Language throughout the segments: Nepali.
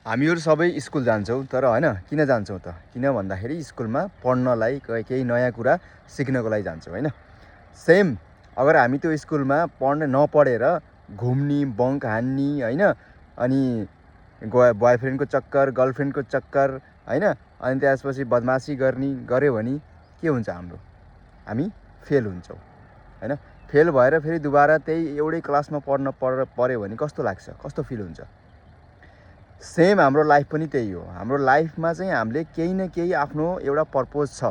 हामीहरू सबै स्कुल जान्छौँ तर हैन किन जान्छौँ त किन भन्दाखेरि स्कुलमा पढ्नलाई केही नयाँ कुरा सिक्नको लागि जान्छौँ हैन सेम अगर हामी त्यो स्कुलमा नपढेर घुम्ने बङ्क हान्ने हैन अनि बोयफ्रेन्डको चक्कर गर्लफ्रेन्डको चक्कर हैन अनि त्यसपछि बदमासी गर्यो भने के हुन्छ हाम्रो हामी फेल हुन्छौँ हैन फेल भएर फेरि दुबारा त्यही एउटै क्लासमा पर्यो भने कस्तो लाग्छ कस्तो फिल हुन्छ सेम हाम्रो लाइफ पनि त्यही हो हाम्रो लाइफमा चाहिँ हामीले केही न केही आफ्नो एउटा पर्पज छ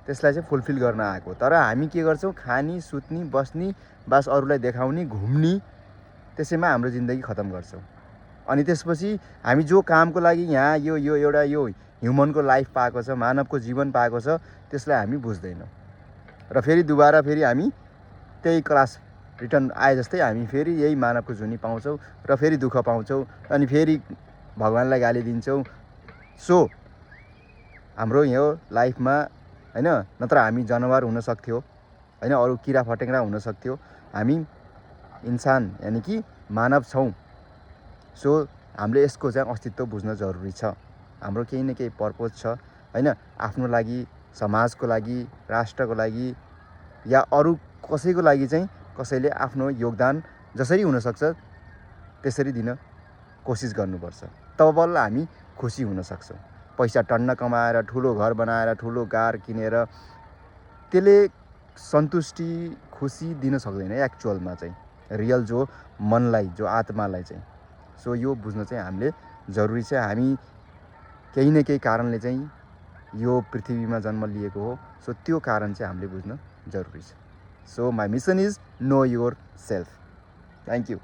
त्यसलाई चाहिँ फुलफिल गर्न आएको तर हामी के गर्छौँ खानी सुत्ने बस्ने बास अरूलाई देखाउने घुम्ने त्यसैमा हाम्रो जिन्दगी खतम गर्छौँ अनि त्यसपछि हामी जो कामको लागि यहाँ यो एउटा यो ह्युमनको लाइफ पाएको छ मानवको जीवन पाएको छ त्यसलाई हामी बुझ्दैनौँ र फेरि दुबारा फेरि हामी त्यही क्लास रिटर्न आए जस्तै हामी फेरि यही मानवको जुनी पाउँछौँ र फेरि दुःख पाउँछौँ अनि फेरि भगवान्लाई गाली दिन्छौँ सो हाम्रो यो लाइफमा हैन नत्र हामी जनावर हुन सक्थ्यो हैन अरू किरा फटेङ्ग्रा हुन सक्थ्यो हामी इन्सान यानि कि मानव छौँ सो हामीले यसको चाहिँ अस्तित्व बुझ्न जरुरी छ हाम्रो केही न केही पर्पज छ हैन आफ्नो लागि समाजको लागि राष्ट्रको लागि या अरू कसैको लागि चाहिँ कसैले आफ्नो योगदान जसरी हुनसक्छ त्यसरी दिन कोसिस गर्नुपर्छ तब बल्ल हामी खुसी हुन सक्छौँ पैसा टन्न कमाएर ठुलो घर बनाएर ठुलो कार किनेर त्यसले सन्तुष्टि खुसी दिन सक्दैन एक्चुअलमा चाहिँ रियल जो मनलाई जो आत्मालाई चाहिँ सो यो बुझ्न चाहिँ हामीले जरुरी छ हामी केही न केही कारणले चाहिँ यो पृथ्वीमा जन्म लिएको हो सो त्यो कारण चाहिँ हामीले बुझ्न जरुरी छ so my mission is know your self thank you